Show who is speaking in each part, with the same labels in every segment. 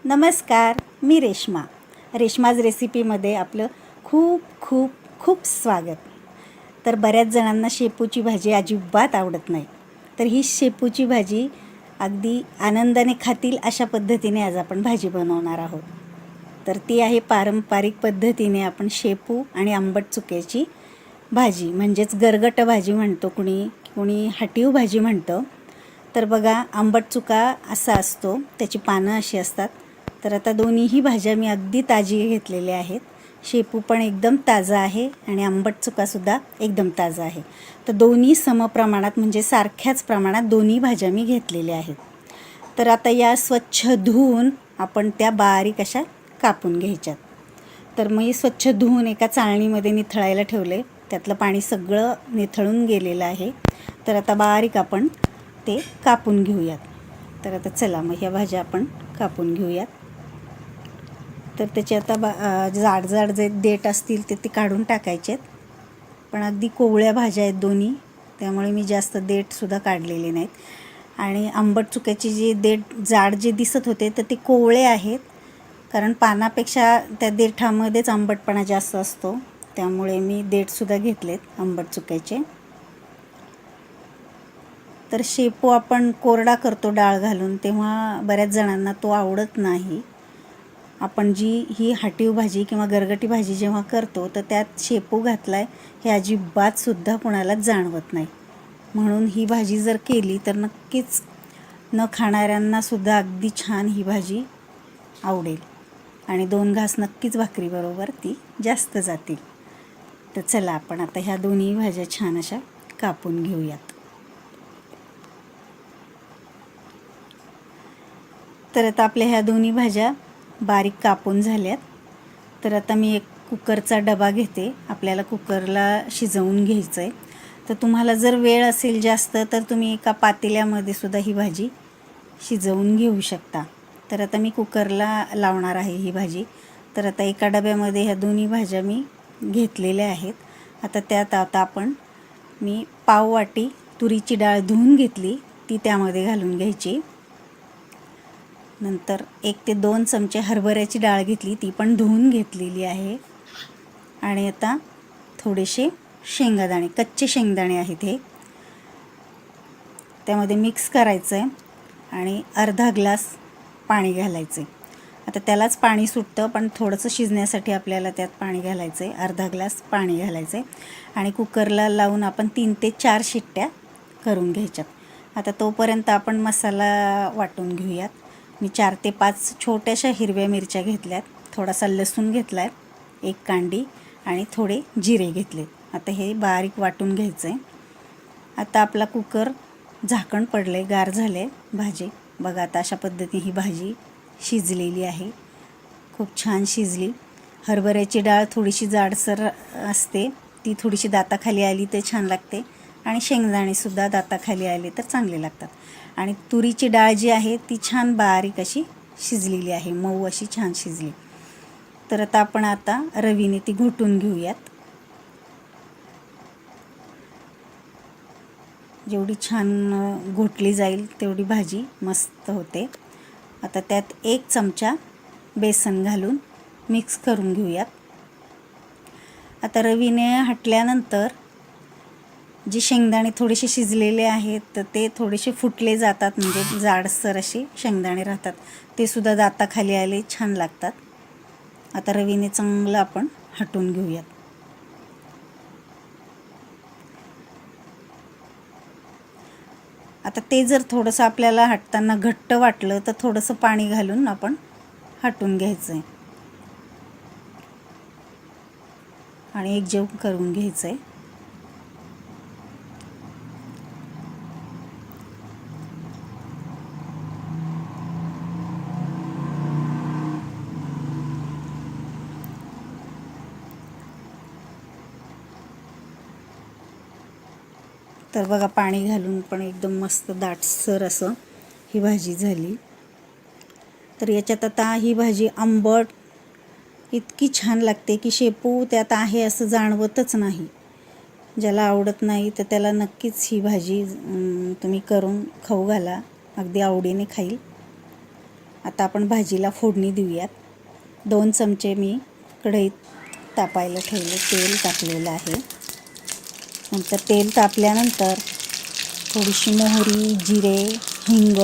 Speaker 1: नमस्कार, मी रेश्माज रेसिपीमध्ये आपलं खूप खूप खूप स्वागत. तर बऱ्याच जणांना शेपूची भाजी अजिबात आवडत नाही, तर ही शेपूची भाजी अगदी आनंदाने खातील अशा पद्धतीने आज आपण भाजी बनवणार आहोत. तर ती आहे पारंपरिक पद्धतीने आपण शेपू आणि आंबट चुक्याची भाजी, म्हणजेच गरगट भाजी म्हणतो, कुणी हटीव भाजी म्हणतं. तर बघा, आंबट चुका असा असतो, त्याची पानं अशी असतात. तर आता दोन्हीही भाज्या मी अगदी ताजी घेतलेल्या आहेत. शेपू पण एकदम ताजा आहे आणि आंबट चुकासुद्धा एकदम ताजा आहे. तर दोन्ही समप्रमाणात, म्हणजे सारख्याच प्रमाणात दोन्ही भाज्या मी घेतलेल्या आहेत. तर आता या स्वच्छ धुवून आपण त्या बारीक अशा कापून घ्यायच्यात. तर मी स्वच्छ धुवून एका चाळणीमध्ये निथळायला ठेवले. त्यातलं पाणी सगळं निथळून गेलेलं आहे. तर आता बारीक आपण ते कापून घेऊयात. तर आता चला मग ह्या भाज्या आपण कापून घेऊयात. तर त्याचे आता जाड जे देठ असतील ते काढून टाकायचे आहेत. पण अगदी कोवळ्या भाज्या आहेत दोन्ही, त्यामुळे मी जास्त देठसुद्धा काढलेले नाहीत. आणि आंबट चुक्याचे जे देठ जाड जे दिसत होते तर ते कोवळे आहेत, कारण पानापेक्षा त्या देठामध्येच आंबटपणा जास्त असतो, त्यामुळे मी देठसुद्धा घेतलेत आंबट चुक्याचे. तर शेपू आपण कोरडा करतो डाळ घालून, तेव्हा बऱ्याच जणांना तो आवडत नाही. आपण ही हटीव भाजी किंवा गरगटी भाजी जेव्हा करतो तर त्यात शेपू घातलाय हे अजिबातसुद्धा कोणालाच जाणवत नाही. म्हणून ही भाजी जर केली तर नक्कीच न खाणाऱ्यांनासुद्धा अगदी छान ही भाजी आवडेल आणि 2 घास नक्कीच भाकरीबरोबर ती जास्त जातील. तर चला आपण आता ह्या दोन्ही भाज्या छान अशा कापून घेऊयात. तर आता आपल्या ह्या दोन्ही भाज्या बारीक कापून झाल्यात. तर आता मी एक कुकरचा डबा घेते. आपल्याला कुकरला शिजवून घ्यायचं आहे. तर तुम्हाला जर वेळ असेल जास्त तर तुम्ही एका पातेल्यामध्ये सुद्धा ही भाजी शिजवून घेऊ शकता. तर आता मी कुकरला लावणार आहे ही भाजी. तर आता एका डब्यामध्ये ह्या दोन्ही भाज्या मी घेतलेल्या आहेत. आता त्यात मी पाव वाटी तुरीची डाळ धुवून घेतली, ती त्यामध्ये घालून घ्यायची. नंतर 1 ते 2 चमचे हरभऱ्याची डाळ घेतली, ती पण धुवून घेतलेली आहे. आणि आता थोडेसे शेंगदाणे, कच्चे शेंगदाणे आहेत हे, त्यामध्ये मिक्स करायचं आहे आणि अर्धा ग्लास पाणी घालायचं आहे. आता त्यालाच पाणी सुटतं, पण थोडंसं शिजण्यासाठी आपल्याला त्यात पाणी घालायचं आहे. अर्धा ग्लास पाणी घालायचं आहे आणि कुकरला लावून आपण 3 ते 4 शिट्ट्या करून घ्यायच्यात. आता तोपर्यंत आपण मसाला वाटून घेऊयात. मी 4 ते 5 छोट्याशा हिरव्या मिरच्या घेतल्यात, थोडासा लसूण घेतला आहे, 1 कांडी आणि थोडे जिरे घेतले. आता हे बारीक वाटून घ्यायचं आहे. आता आपला कुकर झाकण पडले, गार झाले भाजी. बघा आता अशा पद्धतीने ही भाजी शिजलेली आहे, खूप छान शिजली. हरभऱ्याची डाळ थोडीशी जाडसर असते, ती थोडीशी दाताखाली आली तर छान लागते आणि शेंगदाणेसुद्धा दाताखाली आले तर चांगले लागतात. आणि तुरीची डाळ जी आहे ती छान बारीक अशी शिजलेली आहे, मऊ अशी छान शिजली. तर आता आपण रवीने ती घोटून घेऊयात. जेवढी छान घोटली जाईल तेवढी भाजी मस्त होते. आता त्यात 1 चमचा बेसन घालून मिक्स करून घेऊयात. आता रवीने हटल्यानंतर जे शेंगदाणे थोडेसे शिजलेले आहेत तर ते थोडेसे फुटले जातात, म्हणजे जाडसर असे शेंगदाणे राहतात, ते सुद्धा दाताखाली आले छान लागतात. आता रवीने चांगलं आपण हटून घेऊयात. आता ते जर थोडंसं आपल्याला हटताना घट्ट वाटलं तर थोडंसं पाणी घालून आपण हटून घ्यायचं आहे आणि एकजीव करून घ्यायचं आहे. तर बघा, पाणी घालून पण एकदम मस्त दाटसर असं ही भाजी झाली. तर याच्यात आता ही भाजी आंबट इतकी छान लागते की शेपू त्यात आहे असं जाणवतच नाही. ज्याला आवडत नाही तर त्याला नक्कीच ही भाजी तुम्ही करून खाऊ घाला, अगदी आवडीने खाईल. आता आपण भाजीला फोडणी देऊयात। 2 चमचे मी कढईत तापायला ठेवले तेल टाकलेलं आहे। नंतर तेल तापल्यानंतर थोडीशी मोहरी, जिरे, हिंग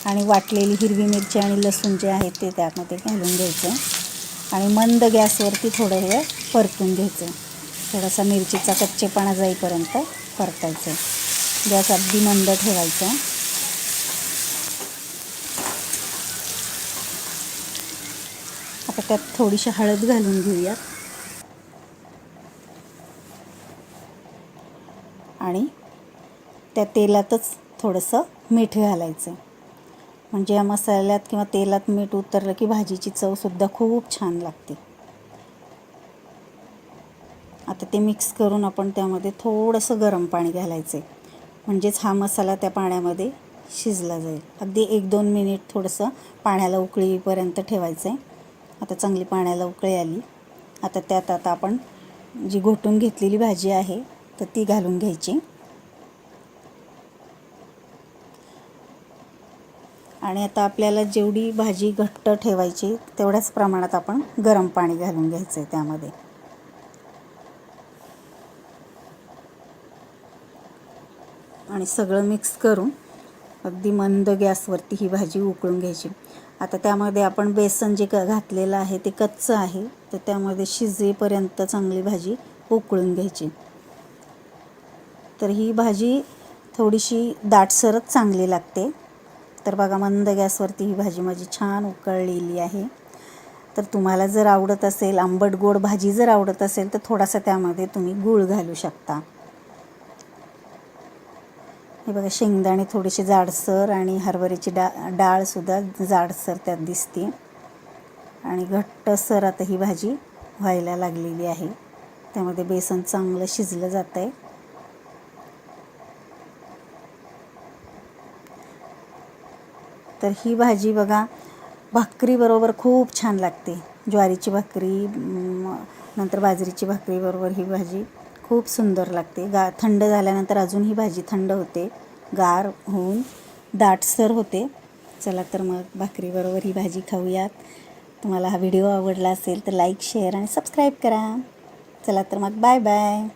Speaker 1: आणि वाटलेली हिरवी मिरची आणि लसूण जे आहे ते त्यामध्ये घालून घ्यायचं आणि मंद गॅसवरती थोडं वेळ परतून घ्यायचं। थोडासा मिरचीचा कच्चेपणा जाईपर्यंत परतायचं। गॅस अगदी मंद ठेवायचा। आता त्यात थोडीशी हळद घालून घेऊयात आणि त्या तेलातच थोडंसं मीठ घालायचं, म्हणजे या मसाल्यात किंवा तेलात मीठ उतरलं की भाजीची चवसुद्धा खूप छान लागते। आता ते मिक्स करून आपण त्यामध्ये थोडंसं गरम पाणी घालायचं, म्हणजेच हा मसाला त्या पाण्यामध्ये शिजला जाईल। अगदी 1-2 मिनिट थोडंसं पाण्याला उकळी येईपर्यंत ठेवायचं आहे। आता चांगली पाण्याला उकळी आली। आता त्यात आपण जी घोटून घेतलेली भाजी आहे तर ती घालून घ्यायची आणि आता आपल्याला जेवढी भाजी घट्ट ठेवायची तेवढ्याच प्रमाणात आपण गरम पाणी घालून घ्यायचं आहे त्यामध्ये आणि सगळं मिक्स करून अगदी मंद गॅसवरती ही भाजी उकळून घ्यायची। आता त्यामध्ये आपण बेसन जे घातलेलं आहे ते कच्चं आहे, तर त्यामध्ये शिजेपर्यंत चांगली भाजी उकळून घ्यायची। तर ही भाजी थोडीशी दाटसरच चांगली लागते। तर बघा मंद गॅसवरती ही भाजी माझी छान उकळलेली आहे। तर तुम्हाला जर आवडत असेल, आंबट गोड भाजी जर आवडत असेल तर थोडासा त्यामध्ये तुम्ही गूळ घालू शकता। हे बघा शेंगदाणे थोडेसे जाडसर आणि हरभऱ्याची डाळसुद्धा जाडसर त्यात दिसते आणि घट्टसर आता ही भाजी व्हायला लागलेली आहे। त्यामध्ये बेसन चांगलं शिजलं जातं आहे। तर ही भाजी बघा भाकरीबरोबर खूप छान लागते। ज्वारीची भाकरी नंतर बाजरीची भाकरीबरोबर ही भाजी खूप सुंदर लागते। थंड झाल्यानंतर अजून ही भाजी थंड होते, गार होऊन दाटसर होते। चला तर मग भाकरीबरोबर ही भाजी खाऊयात। तुम्हाला हा व्हिडिओ आवडला असेल तर लाईक, शेअर आणि सबस्क्राईब करा। चला तर मग बाय बाय।